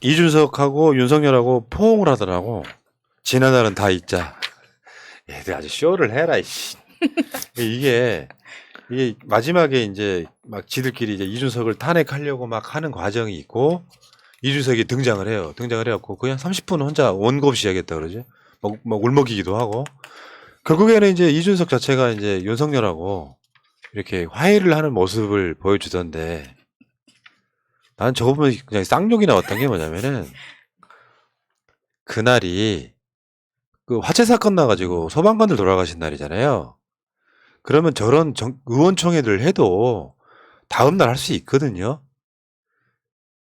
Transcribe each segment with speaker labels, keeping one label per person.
Speaker 1: 이준석하고 윤석열하고 포옹을 하더라고. 지난날은 다 잊자. 얘들 아주 쇼를 해라 이씨. 이게 마지막에 이제 막 지들끼리 이제 이준석을 탄핵하려고 막 하는 과정이 있고 이준석이 등장을 해요. 등장을 해갖고 그냥 30분 혼자 원고 없이 하겠다 그러지. 막 울먹이기도 하고. 결국에는 이제 이준석 자체가 이제 윤석열하고 이렇게 화해를 하는 모습을 보여주던데 난 저거 보면 그냥 쌍욕이 나왔던 게 뭐냐면은 그날이 그 화재 사건 나가지고 소방관들 돌아가신 날이잖아요. 그러면 저런 의원총회를 해도 다음날 할 수 있거든요.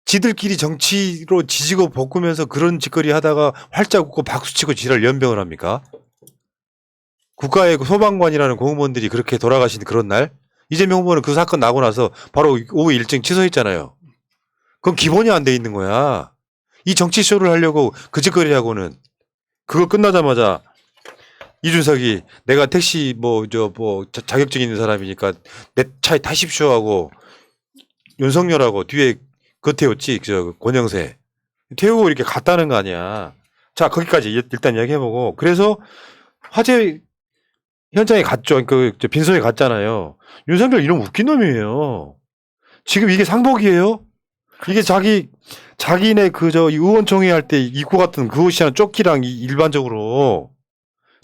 Speaker 1: 지들끼리 정치로 지지고 볶으면서 그런 짓거리 하다가 활짝 웃고 박수치고 지랄 연병을 합니까? 국가의 소방관이라는 공무원들이 그렇게 돌아가신 그런 날? 이재명 후보는 그 사건 나고 나서 바로 오후 일정 취소했잖아요. 그건 기본이 안 돼 있는 거야. 이 정치쇼를 하려고 그 짓거리 하고는 그거 끝나자마자 이준석이 내가 택시 자격증 있는 사람이니까 내 차에 타십시오 하고 윤석열하고 뒤에 그 태웠지 권영세 태우고 이렇게 갔다는 거 아니야. 자 거기까지 일단 이야기해보고 그래서 화재 현장에 갔죠. 빈소에 갔잖아요. 윤석열 이런 웃긴 놈이에요. 지금 이게 상복이에요? 이게 자기네 의원총회 할 때 입고 갔던 그 옷이랑 조끼랑 일반적으로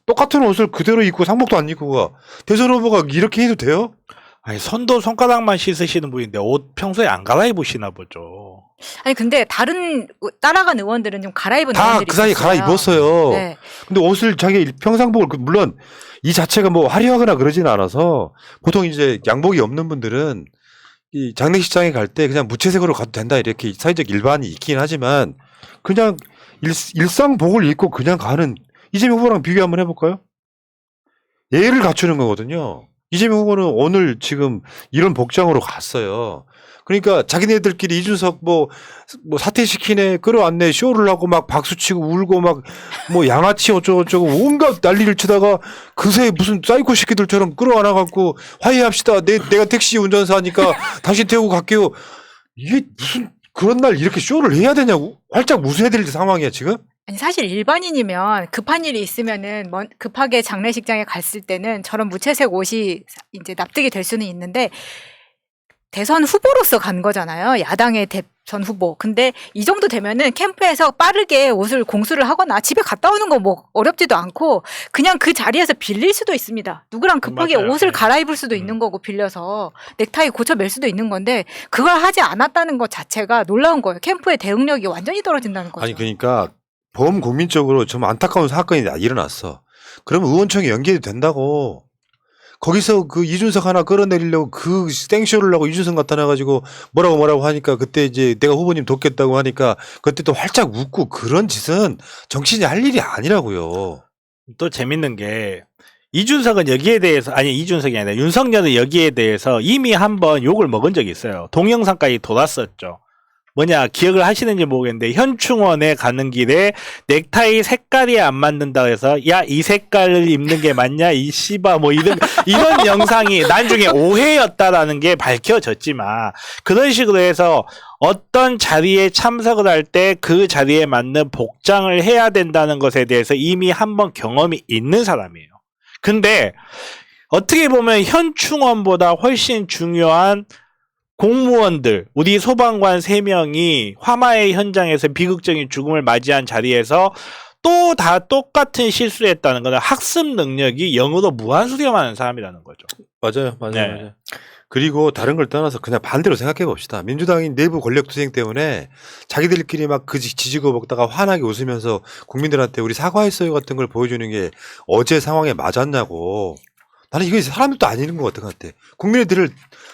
Speaker 1: 똑같은 옷을 그대로 입고 상복도 안 입고 가. 대선 후보가 이렇게 해도 돼요?
Speaker 2: 아니 손도 손가락만 씻으시는 분인데 옷 평소에 안 갈아입으시나 보죠.
Speaker 3: 아니 근데 다른 따라간 의원들은 좀 갈아입은
Speaker 1: 다
Speaker 3: 의원들이
Speaker 1: 그 사이에
Speaker 3: 있었어요.
Speaker 1: 갈아입었어요.
Speaker 3: 네.
Speaker 1: 근데 옷을 자기 평상복을 물론 이 자체가 뭐 화려하거나 그러지는 않아서 보통 이제 양복이 없는 분들은 이 장례식장에 갈 때 그냥 무채색으로 가도 된다 이렇게 사회적 일반이 있긴 하지만 그냥 일상복을 입고 그냥 가는 이재명 후보랑 비교 한번 해볼까요? 예를 갖추는 거거든요. 이재명 후보는 오늘 지금 이런 복장으로 갔어요. 그러니까 자기네들끼리 이준석 뭐 사퇴시키네 끌어왔네 쇼를 하고 막 박수치고 울고 막 뭐 양아치 어쩌고저쩌고 온갖 난리를 치다가 그새 무슨 사이코 새끼들처럼 끌어안아갖고 화해합시다. 내가 택시 운전사니까 당신 태우고 갈게요. 이게 무슨 그런 날 이렇게 쇼를 해야 되냐고 활짝 웃어야 될 상황이야 지금?
Speaker 3: 아니 사실 일반인이면 급한 일이 있으면은 급하게 장례식장에 갔을 때는 저런 무채색 옷이 이제 납득이 될 수는 있는데 대선 후보로서 간 거잖아요. 야당의 대선 후보. 근데 이 정도 되면은 캠프에서 빠르게 옷을 공수를 하거나 집에 갔다 오는 거 뭐 어렵지도 않고 그냥 그 자리에서 빌릴 수도 있습니다. 누구랑 급하게
Speaker 2: 맞아요.
Speaker 3: 옷을 갈아입을 수도 있는 거고 빌려서 넥타이 고쳐 멜 수도 있는 건데 그걸 하지 않았다는 것 자체가 놀라운 거예요. 캠프의 대응력이 완전히 떨어진다는 거죠.
Speaker 1: 아니 그러니까 범국민적으로 좀 안타까운 사건이 일어났어. 그러면 의원총회 연기해도 된다고. 거기서 그 이준석 하나 끌어내리려고 그 땡쇼를 하고 이준석 나타나가지고 뭐라고 하니까 그때 이제 내가 후보님 돕겠다고 하니까 그때 또 활짝 웃고 그런 짓은 정치인이 할 일이 아니라고요.
Speaker 2: 또 재밌는 게 이준석은 여기에 대해서 이준석이 아니라 윤석열은 여기에 대해서 이미 한번 욕을 먹은 적이 있어요. 동영상까지 돌았었죠. 뭐냐 기억을 하시는지 모르겠는데 현충원에 가는 길에 넥타이 색깔이 안 맞는다 해서 야 이 색깔을 입는 게 맞냐 이 씨바 뭐 이런 영상이 나중에 오해였다라는 게 밝혀졌지만 그런 식으로 해서 어떤 자리에 참석을 할 때 그 자리에 맞는 복장을 해야 된다는 것에 대해서 이미 한번 경험이 있는 사람이에요. 근데 어떻게 보면 현충원보다 훨씬 중요한 공무원들, 우리 소방관 3명이 화마의 현장에서 비극적인 죽음을 맞이한 자리에서 또 다 똑같은 실수했다는 것은 학습 능력이 0으로 무한수렴하는 사람이라는 거죠.
Speaker 1: 맞아요.
Speaker 2: 네.
Speaker 1: 맞아요. 그리고 다른 걸 떠나서 그냥 반대로 생각해 봅시다. 민주당이 내부 권력투쟁 때문에 자기들끼리 막 지지고 먹다가 환하게 웃으면서 국민들한테 우리 사과했어요 같은 걸 보여주는 게 어제 상황에 맞았냐고. 나는 이거 사람들도 아닌 것 같아. 국민들을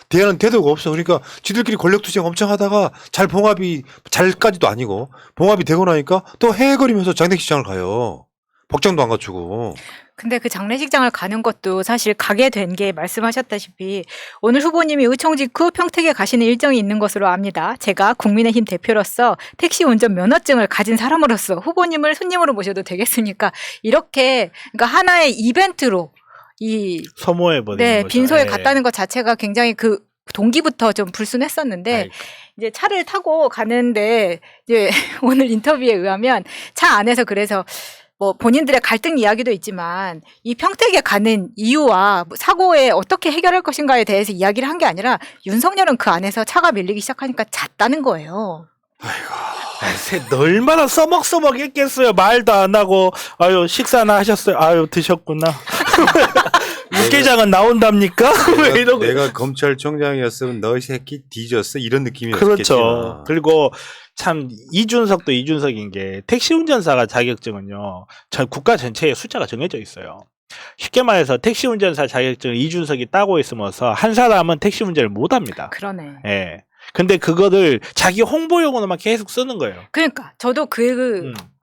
Speaker 1: 대하는 태도가 없어. 그러니까 지들끼리 권력투쟁 엄청 하다가 잘까지도 아니고 봉합이 되고 나니까 또 헤헤거리면서 장례식장을 가요. 복장도 안 갖추고.
Speaker 3: 근데 그 장례식장을 가는 것도 사실 가게 된 게 말씀하셨다시피 오늘 후보님이 의총 직후 평택에 가시는 일정이 있는 것으로 압니다. 제가 국민의힘 대표로서 택시 운전 면허증을 가진 사람으로서 후보님을 손님으로 모셔도 되겠습니까? 이렇게 그러니까 하나의 이벤트로 이
Speaker 2: 소모해버리는
Speaker 3: 네,
Speaker 2: 거죠.
Speaker 3: 빈소에
Speaker 2: 예.
Speaker 3: 갔다는 것 자체가 굉장히 그 동기부터 좀 불순했었는데
Speaker 2: 아이고.
Speaker 3: 이제 차를 타고 가는데 이제 오늘 인터뷰에 의하면 차 안에서 그래서 뭐 본인들의 갈등 이야기도 있지만 이 평택에 가는 이유와 사고에 어떻게 해결할 것인가에 대해서 이야기를 한 게 아니라 윤석열은 그 안에서 차가 밀리기 시작하니까 잤다는 거예요.
Speaker 2: 얼마나 써먹써먹했겠어요. 말도 안 하고 아유 식사나 하셨어요. 아유 드셨구나. 육개장은 나온답니까? 왜 이러고.
Speaker 1: 내가 검찰총장이었으면 너 이 새끼 뒤졌어 이런 느낌이었겠지.
Speaker 2: 그렇죠. 그리고 참 이준석도 이준석인 게 택시 운전사가 자격증은요. 전 국가 전체에 숫자가 정해져 있어요. 쉽게 말해서 택시 운전사 자격증을 이준석이 따고 있으면서 한 사람은 택시 운전을 못 합니다.
Speaker 3: 그러네.
Speaker 2: 예. 근데 그거를 자기 홍보용으로만 계속 쓰는 거예요.
Speaker 3: 그러니까 저도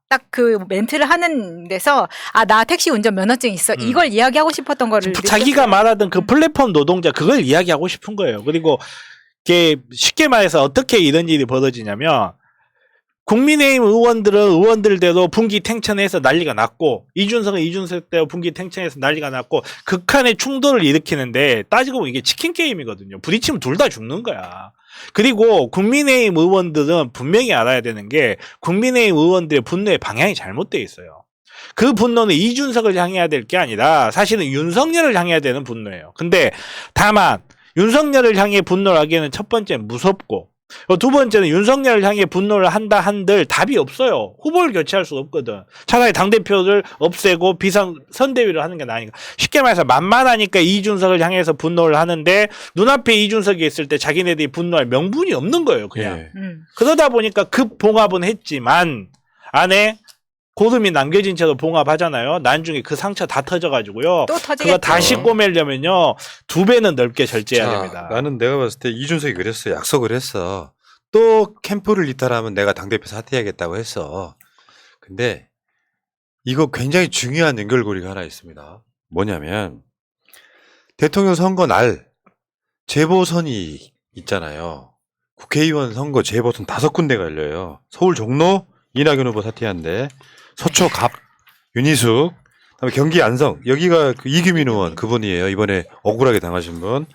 Speaker 3: 딱 그 멘트를 하는 데서 나 택시 운전 면허증 있어 이걸 이야기하고 싶었던 거를
Speaker 2: 자기가 말하던 그 플랫폼 노동자 그걸 이야기하고 싶은 거예요. 그리고 이게 쉽게 말해서 어떻게 이런 일이 벌어지냐면 국민의힘 의원들대로 분기 탱천해서 난리가 났고 이준석은 이준석대로 분기 탱천해서 난리가 났고 극한의 충돌을 일으키는데 따지고 보면 이게 치킨 게임이거든요. 부딪히면 둘 다 죽는 거야. 그리고 국민의힘 의원들은 분명히 알아야 되는 게 국민의힘 의원들의 분노의 방향이 잘못되어 있어요. 그 분노는 이준석을 향해야 될 게 아니라 사실은 윤석열을 향해야 되는 분노예요. 근데 다만 윤석열을 향해 분노를 하기에는 첫 번째는 무섭고 두 번째는 윤석열을 향해 분노를 한다 한들 답이 없어요. 후보를 교체할 수 없거든. 차라리 당대표를 없애고 비상선대위를 하는 게 나으니까. 쉽게 말해서 만만하니까 이준석을 향해서 분노를 하는데 눈앞에 이준석이 있을 때 자기네들이 분노할 명분이 없는 거예요. 그냥.
Speaker 1: 예.
Speaker 2: 그러다 보니까 급봉합은 했지만 안에 고름이 남겨진 채로 봉합하잖아요. 나중에 그 상처 다 터져가지고요.
Speaker 3: 또 터지겠죠.
Speaker 2: 그거 다시 꼬매려면요 2배는 넓게 절제해야
Speaker 1: 자,
Speaker 2: 됩니다.
Speaker 1: 나는 내가 봤을 때 이준석이 그랬어. 약속을 했어. 또 캠프를 이탈하면 내가 당대표 사퇴하겠다고 했어. 근데 이거 굉장히 중요한 연결고리가 하나 있습니다. 뭐냐면 대통령 선거 날 재보선이 있잖아요. 국회의원 선거 재보선 5군데가 열려요. 서울 종로 이낙연 후보 사퇴한데 서초 갑 윤희숙 그다음에 경기 안성 여기가 그 이규민 의원 그분이에요. 이번에 억울하게 당하신 분.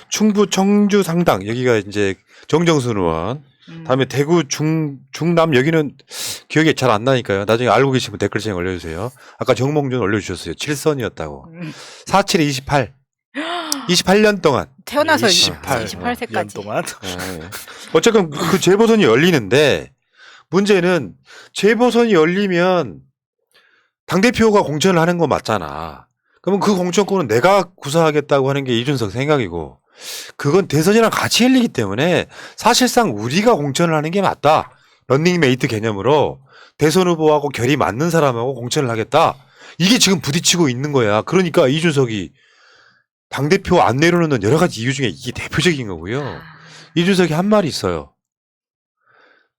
Speaker 1: 충북 청주 상당 여기가 이제 정정순 의원. 다음에 대구 중남 여기는 기억이 잘 안 나니까요. 나중에 알고 계시면 댓글창에 올려주세요. 아까 정몽준 올려주셨어요. 7선이었다고. 47에 28. 28년 동안.
Speaker 3: 태어나서
Speaker 2: 28
Speaker 3: 28세까지.
Speaker 2: 년 동안.
Speaker 1: 어쨌든 그 재보선이 열리는데 문제는 재보선이 열리면 당대표가 공천을 하는 거 맞잖아. 그러면 그 공천권은 내가 구사하겠다고 하는 게 이준석 생각이고 그건 대선이랑 같이 열리기 때문에 사실상 우리가 공천을 하는 게 맞다. 런닝메이트 개념으로 대선 후보하고 결이 맞는 사람하고 공천을 하겠다. 이게 지금 부딪히고 있는 거야. 그러니까 이준석이 당대표 안 내려놓는 여러 가지 이유 중에 이게 대표적인 거고요. 이준석이 한 말이 있어요.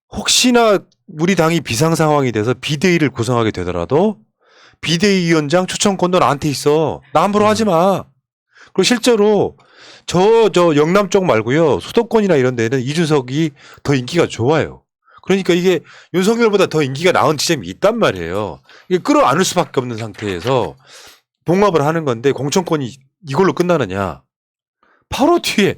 Speaker 1: 혹시나 우리 당이 비상 상황이 돼서 비대위를 구성하게 되더라도 비대위원장 추천권도 나한테 있어. 나 함부로 하지 마. 그리고 실제로 저 영남 쪽 말고요. 수도권이나 이런 데는 이준석이 더 인기가 좋아요. 그러니까 이게 윤석열보다 더 인기가 나은 지점이 있단 말이에요. 이게 끌어안을 수밖에 없는 상태에서 봉합을 하는 건데 공천권이 이걸로 끝나느냐. 바로 뒤에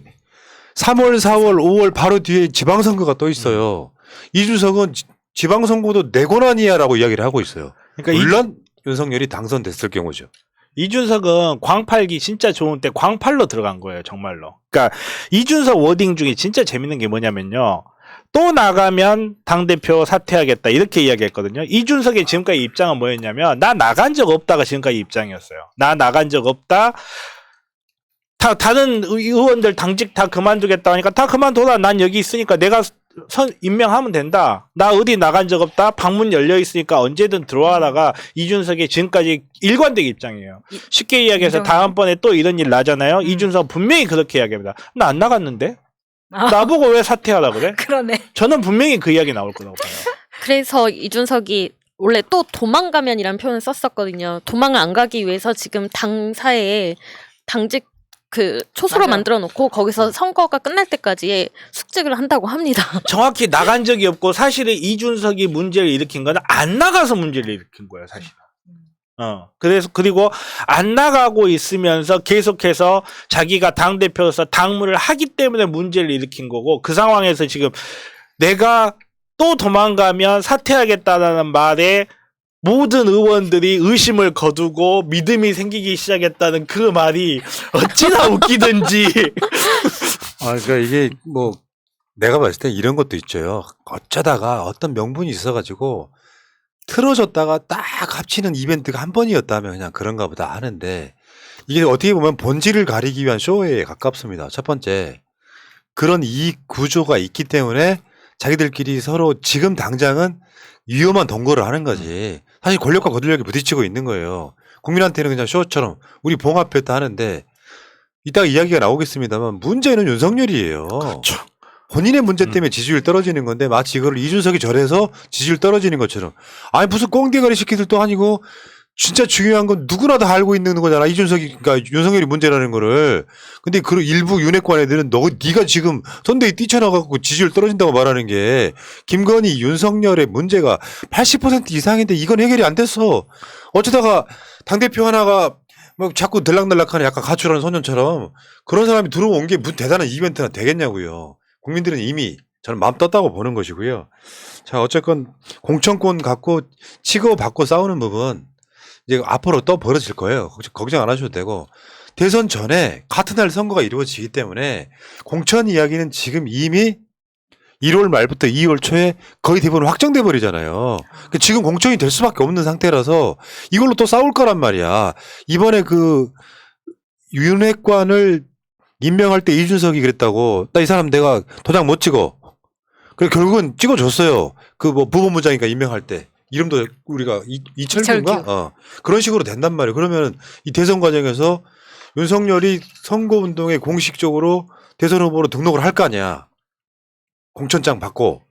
Speaker 1: 3월, 4월, 5월 바로 뒤에 지방선거가 또 있어요. 이준석은 지방선거도 내 권한이야라고 이야기를 하고 있어요.
Speaker 2: 그러니까
Speaker 1: 물론 윤석열이 당선됐을 경우죠.
Speaker 2: 이준석은 광팔기 진짜 좋은 때 광팔로 들어간 거예요, 정말로. 그러니까 이준석 워딩 중에 진짜 재밌는 게 뭐냐면요. 또 나가면 당대표 사퇴하겠다 이렇게 이야기했거든요. 이준석의 지금까지 입장은 뭐였냐면 나 나간 적 없다가 지금까지 입장이었어요. 나 나간 적 없다. 다른 의원들 당직 다 그만두겠다 하니까 다 그만둬라. 난 여기 있으니까 내가 임명하면 된다. 나 어디 나간 적 없다. 방문 열려 있으니까 언제든 들어와라가 이준석의 지금까지 일관된 입장이에요. 쉽게 이야기해서 다음번에 또 이런 일 나잖아요. 이준석 분명히 그렇게 이야기합니다. 나 안 나갔는데? 나보고 왜 사퇴하라 그래?
Speaker 3: 그러네.
Speaker 2: 저는 분명히 그 이야기 나올 거라고 봐요.
Speaker 4: 그래서 이준석이 원래 또 도망가면이라는 표현을 썼었거든요. 도망을 안 가기 위해서 지금 당사에 당직 그 초소로
Speaker 3: 맞아요.
Speaker 4: 만들어 놓고 거기서 선거가 끝날 때까지 숙직을 한다고 합니다.
Speaker 2: 정확히 나간 적이 없고 사실은 이준석이 문제를 일으킨 건 안 나가서 문제를 일으킨 거예요, 사실은. 그리고 안 나가고 있으면서 계속해서 자기가 당대표로서 당무를 하기 때문에 문제를 일으킨 거고, 그 상황에서 지금 내가 또 도망가면 사퇴하겠다라는 말에 모든 의원들이 의심을 거두고 믿음이 생기기 시작했다는 그 말이 어찌나 웃기든지.
Speaker 1: 그러니까 이게 뭐 내가 봤을 때 이런 것도 있죠. 어쩌다가 어떤 명분이 있어가지고 틀어졌다가 딱 합치는 이벤트가 한 번이었다면 그냥 그런가 보다 하는데, 이게 어떻게 보면 본질을 가리기 위한 쇼에 가깝습니다. 첫 번째, 그런 이익 구조가 있기 때문에 자기들끼리 서로 지금 당장은 위험한 동거를 하는 거지. 사실 권력과 거들력이 부딪히고 있는 거예요. 국민한테는 그냥 쇼처럼 우리 봉합했다 하는데, 이따가 이야기가 나오겠습니다만 문제는 윤석열이에요.
Speaker 2: 그렇죠.
Speaker 1: 본인의 문제 때문에 지지율 떨어지는 건데 마치 이거를 이준석이 절해서 지지율 떨어지는 것처럼. 아니 무슨 꽁대가리 시키들도 아니고, 진짜 중요한 건 누구나 다 알고 있는 거잖아. 이준석이, 그러니까 윤석열이 문제라는 거를. 근데 그 일부 윤핵관 애들은 네가 지금 선대위 뛰쳐나가고 지지율 떨어진다고 말하는 게, 김건희, 윤석열의 문제가 80% 이상인데 이건 해결이 안 됐어. 어쩌다가 당대표 하나가 막 자꾸 들락날락하는 약간 가출하는 소년처럼 그런 사람이 들어온 게 무슨 대단한 이벤트나 되겠냐고요. 국민들은 이미 저는 마음 떴다고 보는 것이고요. 자, 어쨌건 공천권 갖고 치고받고 싸우는 부분 이제 앞으로 또 벌어질 거예요. 걱정 안 하셔도 되고, 대선 전에 같은 날 선거가 이루어지기 때문에 공천 이야기는 지금 이미 1월 말부터 2월 초에 거의 대부분 확정돼 버리잖아요. 지금 공천이 될 수밖에 없는 상태라서 이걸로 또 싸울 거란 말이야. 이번에 그 윤핵관을 임명할 때 이준석이 그랬다고, 나 이 사람 내가 도장 못 찍어. 그래 결국은 찍어줬어요. 그 뭐 부본부장이니까 임명할 때 이름도 우리가 이철규인가? 그런 식으로 된단 말이에요. 그러면 이 대선 과정에서 윤석열이 선거운동에 공식적으로 대선 후보로 등록을 할 거 아니야. 공천장 받고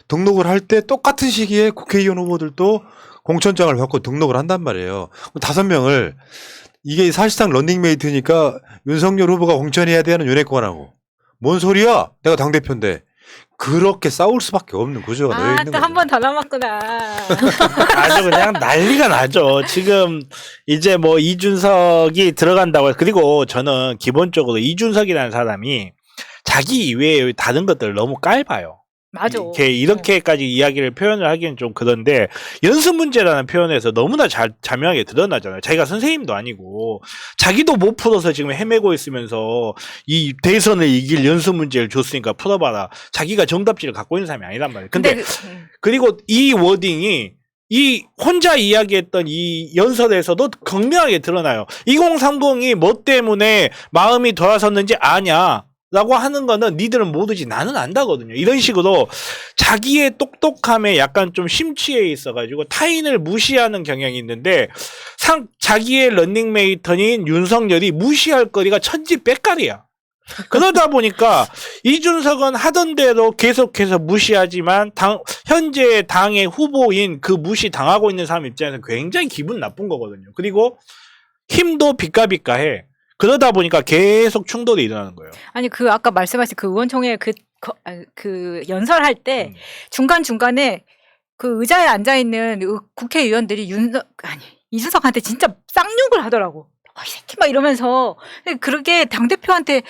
Speaker 1: 등록을 할 때 똑같은 시기에 국회의원 후보들도 공천장을 받고 등록을 한단 말이에요. 5명을, 이게 사실상 런닝메이트니까 윤석열 후보가 공천해야 되는 윤핵관하고, 뭔 소리야? 내가 당대표인데. 그렇게 싸울 수밖에 없는 구조가 놓여 있는
Speaker 3: 또
Speaker 1: 거죠.
Speaker 3: 한 번 더 남았구나.
Speaker 2: 아주 그냥 난리가 나죠. 지금 이제 뭐 이준석이 들어간다고 해서, 그리고 저는 기본적으로 이준석이라는 사람이 자기 이외의 다른 것들 너무 깔봐요.
Speaker 3: 맞아.
Speaker 2: 이렇게까지 이야기를 표현을 하기는 좀 그런데, 연습 문제라는 표현에서 너무나 자명하게 드러나잖아요. 자기가 선생님도 아니고 자기도 못 풀어서 지금 헤매고 있으면서 이 대선을 이길 연습 문제를 줬으니까 풀어봐라. 자기가 정답지를 갖고 있는 사람이 아니란 말이에요. 근데 그리고 이 워딩이 이 혼자 이야기했던 이 연설에서도 극명하게 드러나요. 2030이 뭐 때문에 마음이 돌아섰는지 아냐 라고 하는 거는 니들은 모르지 나는 안다거든요. 이런 식으로 자기의 똑똑함에 약간 좀 심취해 있어가지고 타인을 무시하는 경향이 있는데, 자기의 런닝메이터인 윤석열이 무시할 거리가 천지백갈이야. 그러다 보니까 이준석은 하던 대로 계속해서 무시하지만 현재 당의 후보인 그 무시당하고 있는 사람 입장에서 굉장히 기분 나쁜 거거든요. 그리고 힘도 비까비까해. 그러다 보니까 계속 충돌이 일어나는 거예요.
Speaker 3: 아니 그 아까 말씀하신 그 의원총회 그 연설할 때 중간중간에 그 의자에 앉아 있는 국회의원들이 이준석한테 진짜 쌍욕을 하더라고. 이 새끼 막 이러면서. 그렇게 당대표한테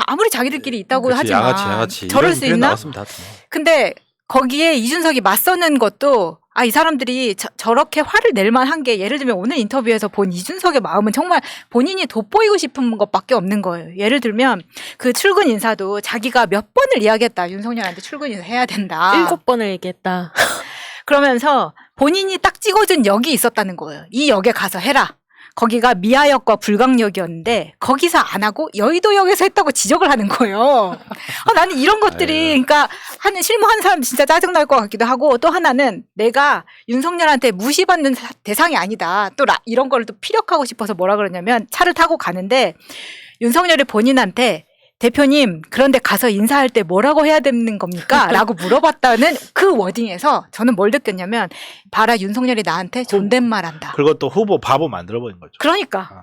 Speaker 3: 아무리 자기들끼리 있다고
Speaker 1: 그치,
Speaker 3: 하지만
Speaker 1: 양아치.
Speaker 3: 저럴 수 있나?
Speaker 1: 다
Speaker 3: 근데 거기에 이준석이 맞서는 것도, 이 사람들이 저렇게 화를 낼 만한 게, 예를 들면 오늘 인터뷰에서 본 이준석의 마음은 정말 본인이 돋보이고 싶은 것밖에 없는 거예요. 예를 들면 그 출근 인사도 자기가 몇 번을 이야기했다. 윤석열한테 출근 인사 해야 된다.
Speaker 4: 7번을 얘기했다.
Speaker 3: 그러면서 본인이 딱 찍어준 역이 있었다는 거예요. 이 역에 가서 해라. 거기가 미아역과 불광역이었는데 거기서 안 하고 여의도역에서 했다고 지적을 하는 거예요. 나는 이런 것들이, 그러니까 실무하는 사람 진짜 짜증날 것 같기도 하고, 또 하나는 내가 윤석열한테 무시받는 대상이 아니다. 또 이런 거를 또 피력하고 싶어서 뭐라 그러냐면, 차를 타고 가는데 윤석열이 본인한테 대표님 그런데 가서 인사할 때 뭐라고 해야 되는 겁니까? 라고 물어봤다는 그 워딩에서 저는 뭘 느꼈냐면, 봐라 윤석열이 나한테 존댓말한다.
Speaker 2: 그리고 또 후보 바보 만들어버린 거죠.
Speaker 3: 그러니까.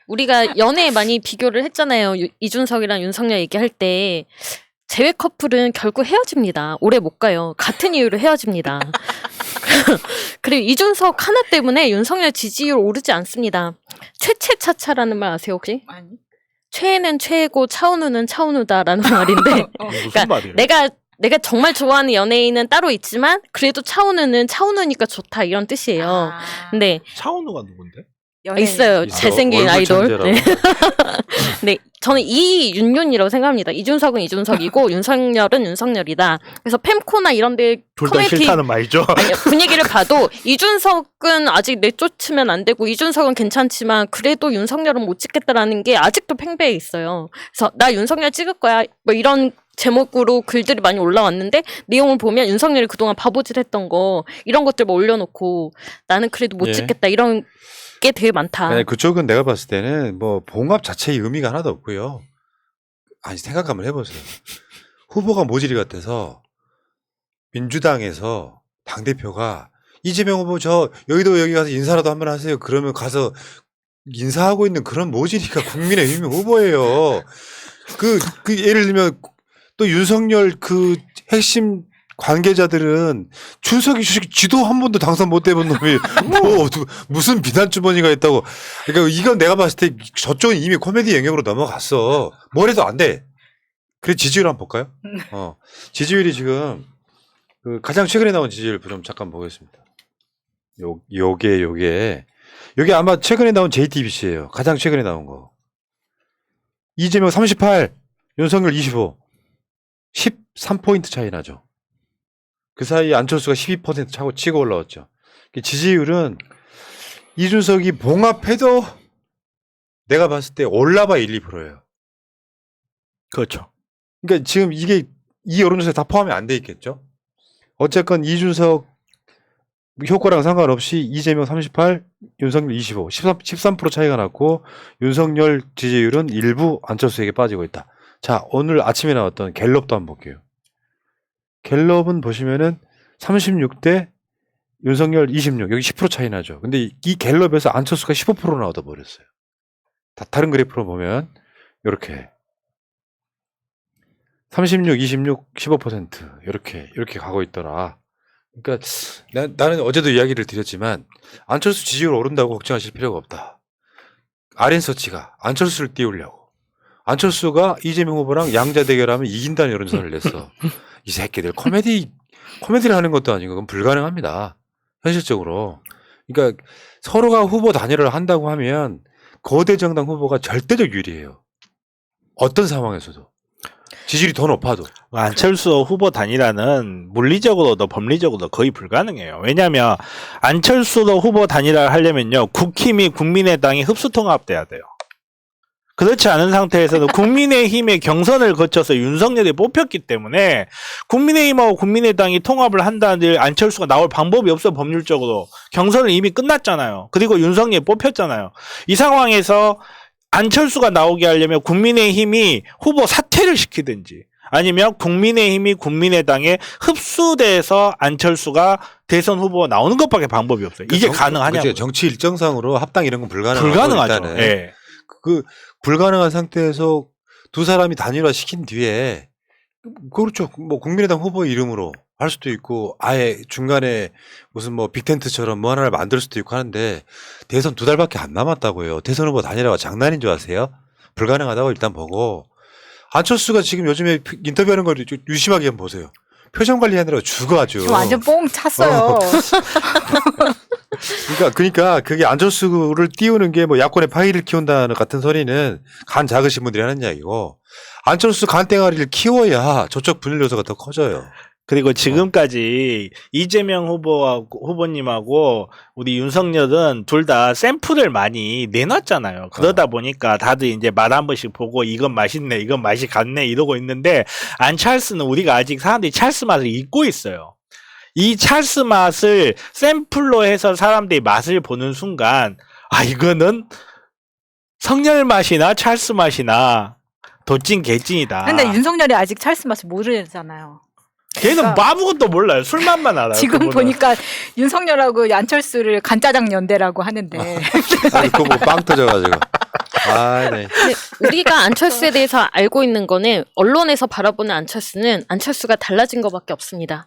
Speaker 4: 우리가 연애 많이 비교를 했잖아요. 이준석이랑 윤석열 얘기할 때 재회 커플은 결국 헤어집니다. 오래 못 가요. 같은 이유로 헤어집니다. 그리고 이준석 하나 때문에 윤석열 지지율 오르지 않습니다. 최최차차라는 말 아세요 혹시?
Speaker 3: 아니.
Speaker 4: 최애는 최애고 차은우는 차은우다라는 말인데
Speaker 2: 무슨 말이에요?
Speaker 4: 내가 정말 좋아하는 연예인은 따로 있지만 그래도 차은우는 차은우니까 좋다 이런 뜻이에요.
Speaker 3: 아,
Speaker 4: 근데
Speaker 2: 차은우가 누군데?
Speaker 3: 연예인.
Speaker 4: 있어요.
Speaker 1: 있어.
Speaker 4: 잘생긴
Speaker 1: 얼굴
Speaker 4: 아이돌.
Speaker 1: 천재라고.
Speaker 4: 네. 네, 저는 이윤윤이라고 생각합니다. 이준석은 이준석이고 윤석열은 윤석열이다. 그래서 팸코나 이런데
Speaker 2: 둘 다
Speaker 4: 커뮤니티
Speaker 2: 싫다는 말이죠.
Speaker 4: 아니요, 분위기를 봐도 이준석은 아직 내쫓으면 안 되고 이준석은 괜찮지만 그래도 윤석열은 못 찍겠다라는 게 아직도 팽배해 있어요. 그래서 나 윤석열 찍을 거야. 뭐 이런 제목으로 글들이 많이 올라왔는데 내용을 보면 윤석열이 그동안 바보짓 했던 거 이런 것들 뭐 올려놓고 나는 그래도 못
Speaker 1: 예.
Speaker 4: 찍겠다 이런 게 되게 많다.
Speaker 1: 아니, 그쪽은 내가 봤을 때는 뭐 봉합 자체의 의미가 하나도 없고요. 아니 생각 한번 해보세요. 후보가 모질이 같아서 민주당에서 당 대표가 이재명 후보 저 여의도 여기 가서 인사라도 한번 하세요. 그러면 가서 인사하고 있는 그런 모질이가 국민의힘 후보예요. 그 예를 들면 또 윤석열 그 핵심 관계자들은 준석이 쥐도 한 번도 당선 못 해본 놈이 뭐 무슨 비난 주머니가 있다고. 그러니까 이건 내가 봤을 때 저쪽은 이미 코미디 영역으로 넘어갔어. 뭘 해도 안 돼. 그래 지지율 한번 볼까요? 지지율이 지금 그 가장 최근에 나온 지지율 좀 잠깐 보겠습니다. 요게 아마 최근에 나온 JTBC예요. 가장 최근에 나온 거. 이재명 38, 윤석열 25. 13포인트 차이 나죠. 그 사이에 안철수가 12% 치고 올라왔죠. 지지율은 이준석이 봉합해도 내가 봤을 때 올라봐 1, 2%예요.
Speaker 2: 그렇죠.
Speaker 1: 그러니까 지금 이게 이 여론조사에 다 포함이 안 돼 있겠죠. 어쨌건 이준석 효과랑 상관없이 이재명 38, 윤석열 25, 13% 차이가 났고 윤석열 지지율은 일부 안철수에게 빠지고 있다. 자, 오늘 아침에 나왔던 갤럽도 한번 볼게요. 갤럽은 보시면은 36대 윤석열 26, 여기 10% 차이 나죠. 근데 이 갤럽에서 안철수가 15% 나오다 버렸어요. 다른 그래프로 보면 이렇게 36, 26, 15% 이렇게 가고 있더라. 그러니까 나는 어제도 이야기를 드렸지만 안철수 지지율 오른다고 걱정하실 필요가 없다. RN서치가 안철수를 띄우려고. 안철수가 이재명 후보랑 양자 대결하면 이긴다는 여론조사를 냈어. 이 새끼들 코미디를 하는 것도 아니고 그건 불가능합니다. 현실적으로. 그러니까 서로가 후보 단일화를 한다고 하면 거대 정당 후보가 절대적 유리해요. 어떤 상황에서도. 지지율이 더 높아도.
Speaker 2: 안철수 후보 단일화는 물리적으로도 법리적으로도 거의 불가능해요. 왜냐하면 안철수 후보 단일화를 하려면요. 국힘이 국민의당이 흡수통합돼야 돼요. 그렇지 않은 상태에서는 국민의힘의 경선을 거쳐서 윤석열이 뽑혔기 때문에 국민의힘하고 국민의당이 통합을 한다는 안철수가 나올 방법이 없어 법률적으로. 경선은 이미 끝났잖아요. 그리고 윤석열이 뽑혔잖아요. 이 상황에서 안철수가 나오게 하려면 국민의힘이 후보 사퇴를 시키든지 아니면 국민의힘이 국민의당에 흡수돼서 안철수가 대선 후보가 나오는 것밖에 방법이 없어요. 이게 가능하냐고.
Speaker 1: 그치, 정치 일정상으로 합당 이런 건
Speaker 2: 불가능하죠. 예.
Speaker 1: 그 불가능한 상태에서 두 사람이 단일화 시킨 뒤에 그렇죠. 뭐 국민의당 후보 이름으로 할 수도 있고 아예 중간에 무슨 뭐 빅텐트처럼 뭐 하나를 만들 수도 있고 하는데 대선 2달밖에 안 남았다고요. 대선 후보 단일화가 장난인 줄 아세요? 불가능하다고 일단 보고 안철수가 지금 요즘에 인터뷰하는 걸 유심하게 한번 보세요. 표정 관리하느라 죽어 아주.
Speaker 3: 완전 뽕 찼어요.
Speaker 1: 그러니까 그게 안철수를 띄우는 게 뭐 야권의 파이를 키운다는 같은 소리는 간 작으신 분들이 하는 이야기고 안철수 간땡아리를 키워야 저쪽 분열 요소가 더 커져요.
Speaker 2: 그리고 지금까지 이재명 후보님하고 우리 윤석열은 둘 다 샘플을 많이 내놨잖아요. 그러다 보니까 다들 이제 말 한 번씩 보고 이건 맛있네, 이건 맛이 갔네 이러고 있는데 안찰스는 우리가 아직 사람들이 찰스 맛을 잊고 있어요. 이 찰스 맛을 샘플로 해서 사람들이 맛을 보는 순간 아 이거는 성열 맛이나 찰스 맛이나 도찐 개찐이다.
Speaker 3: 근데 윤석열이 아직 찰스 맛을 모르잖아요.
Speaker 2: 걔는 아무것도 몰라요. 술맛만 알아요.
Speaker 3: 지금
Speaker 2: 그분은.
Speaker 3: 보니까 윤석열하고 안철수를 간짜장 연대라고 하는데
Speaker 1: 아니 그거 뭐 빵 터져가지고. 아, 네.
Speaker 4: 근데 우리가 안철수에 대해서 알고 있는 거는 언론에서 바라보는 안철수는 안철수가 달라진 것밖에 없습니다.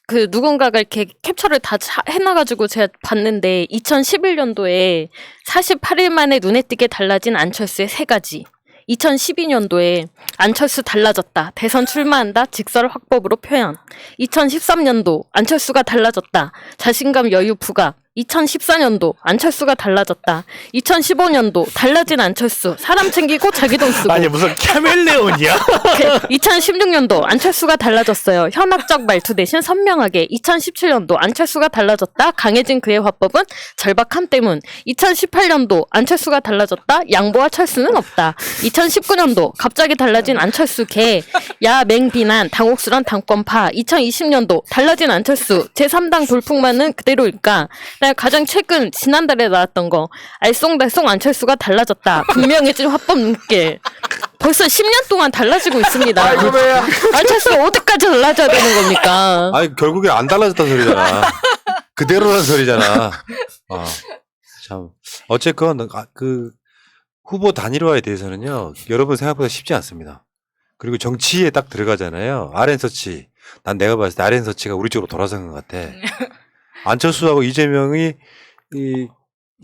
Speaker 4: 그 누군가가 이렇게 캡처를 다 해놔가지고 제가 봤는데 2011년도에 48일 만에 눈에 띄게 달라진 안철수의 3가지. 2012년도에 안철수 달라졌다. 대선 출마한다. 직설 확법으로 표현. 2013년도 안철수가 달라졌다. 자신감 여유 부각. 2014년도 안철수가 달라졌다. 2015년도 달라진 안철수. 사람 챙기고 자기 돈 쓰고.
Speaker 2: 아니 무슨 카멜레온이야?
Speaker 4: 2016년도 안철수가 달라졌어요. 현학적 말투 대신 선명하게. 2017년도 안철수가 달라졌다. 강해진 그의 화법은 절박함 때문. 2018년도 안철수가 달라졌다. 양보와 철수는 없다. 2019년도 갑자기 달라진 안철수 개. 야맹 비난 당혹스런 당권파. 2020년도 달라진 안철수. 제3당 돌풍만은 그대로일까. 가장 최근 지난달에 나왔던 거 알쏭달쏭 안철수가 달라졌다. 분명해진 화법 눈길. 벌써 10년 동안 달라지고 있습니다. 안철수가 어디까지 달라져야 되는 겁니까?
Speaker 1: 아니 결국에 안 달라졌다는 소리잖아. 그대로란 소리잖아. 참 어쨌건 그 후보 단일화에 대해서는요. 여러분 생각보다 쉽지 않습니다. 그리고 정치에 딱 들어가잖아요. RN서치. 난 내가 봤을 때 RN서치가 우리 쪽으로 돌아선 것 같아. 안철수하고 이재명이 이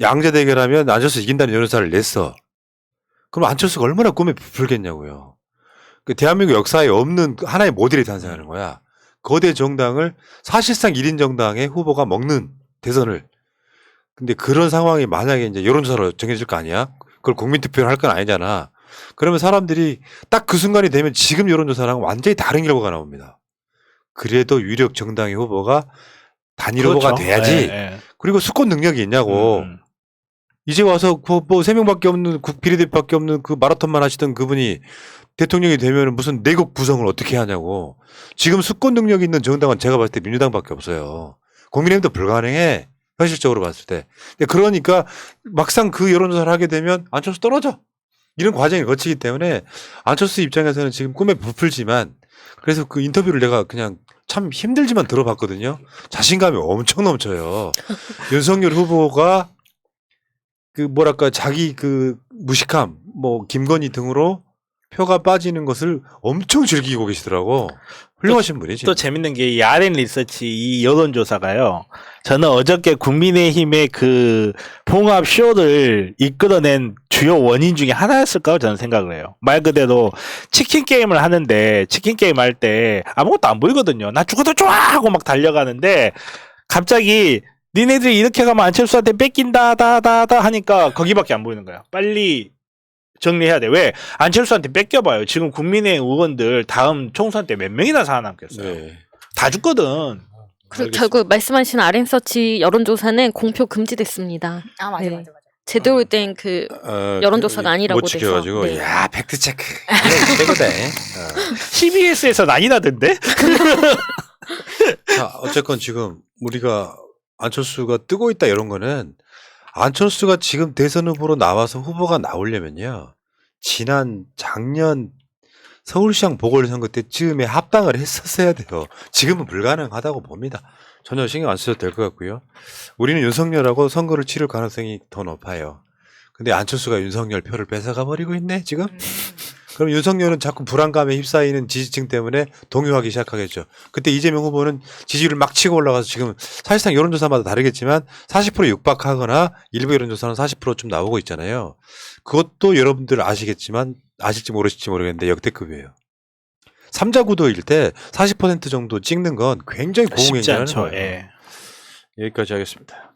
Speaker 1: 양자 대결하면 안철수 이긴다는 여론사를 냈어. 그럼 안철수가 얼마나 꿈에 부풀겠냐고요. 그 대한민국 역사에 없는 하나의 모델이 탄생하는 거야. 거대 정당을 사실상 1인 정당의 후보가 먹는 대선을. 근데 그런 상황이 만약에 이제 여론조사로 정해질 거 아니야? 그걸 국민투표를 할 건 아니잖아. 그러면 사람들이 딱 그 순간이 되면 지금 여론조사랑 완전히 다른 결과가 나옵니다. 그래도 유력 정당의 후보가 단일 후보가 돼야지. 그리고 수권 능력이 있냐고. 이제 와서 뭐 3명밖에 없는 비례대표밖에 없는 그 마라톤만 하시던 그분이 대통령이 되면 무슨 내국 구성을 어떻게 하냐고. 지금 수권 능력이 있는 정당은 제가 봤을 때 민주당밖에 없어요. 국민의힘도 불가능해. 현실적으로 봤을 때. 근데 그러니까 막상 그 여론조사를 하게 되면 안철수 떨어져. 이런 과정을 거치기 때문에 안철수 입장에서는 지금 꿈에 부풀지만 그래서 그 인터뷰를 내가 그냥 참 힘들지만 들어봤거든요. 자신감이 엄청 넘쳐요. 윤석열 후보가 그 뭐랄까 자기 그 무식함, 뭐 김건희 등으로 표가 빠지는 것을 엄청 즐기고 계시더라고. 훌륭하신 분이지.
Speaker 2: 또 재밌는 게 이 RN 리서치 이 여론조사가요. 저는 어저께 국민의힘의 그 봉합 쇼를 이끌어낸 주요 원인 중에 하나였을까 저는 생각을 해요. 말 그대로 치킨 게임을 하는데 치킨 게임 할 때 아무것도 안 보이거든요. 나 죽어도 좋아 하고 막 달려가는데 갑자기 니네들이 이렇게 가면 안철수한테 뺏긴다 다다다 하니까 거기밖에 안 보이는 거야. 빨리 정리해야 돼. 왜? 안철수한테 뺏겨봐요. 지금 국민의힘 의원들 다음 총선 때 몇 명이나 살아남겠어요.
Speaker 1: 네.
Speaker 2: 다 죽거든.
Speaker 4: 그리고 결국 말씀하신 RN서치 여론조사는 공표 금지됐습니다.
Speaker 3: 아 맞아
Speaker 4: 네.
Speaker 3: 맞아.
Speaker 4: 제대로 된 그 여론조사가 아니라고
Speaker 1: 못 지켜가지고
Speaker 4: 돼서. 네.
Speaker 1: 야 팩트 체크 최고다.
Speaker 2: CBS에서 난리 나던데?
Speaker 1: 자 어쨌건 지금 우리가 안철수가 뜨고 있다 이런 거는 안철수가 지금 대선 후보로 나와서 후보가 나오려면요. 작년 서울시장 보궐선거 때쯤에 합당을 했었어야 돼요. 지금은 불가능하다고 봅니다. 전혀 신경 안 쓰셔도 될 것 같고요. 우리는 윤석열하고 선거를 치를 가능성이 더 높아요. 근데 안철수가 윤석열 표를 뺏어가 버리고 있네 지금. 그럼 윤석열은 자꾸 불안감에 휩싸이는 지지층 때문에 동요하기 시작하겠죠. 그때 이재명 후보는 지지율을 막 치고 올라가서 지금 사실상 여론조사마다 다르겠지만 40% 육박하거나 일부 여론조사는 40%좀 나오고 있잖아요. 그것도 여러분들 아시겠지만 아실지 모르실지 모르겠는데 역대급이에요. 3자 구도일 때 40% 정도 찍는 건 굉장히
Speaker 2: 쉽지
Speaker 1: 고공행위라는
Speaker 2: 않죠.
Speaker 1: 거예요.
Speaker 2: 예.
Speaker 1: 여기까지 하겠습니다.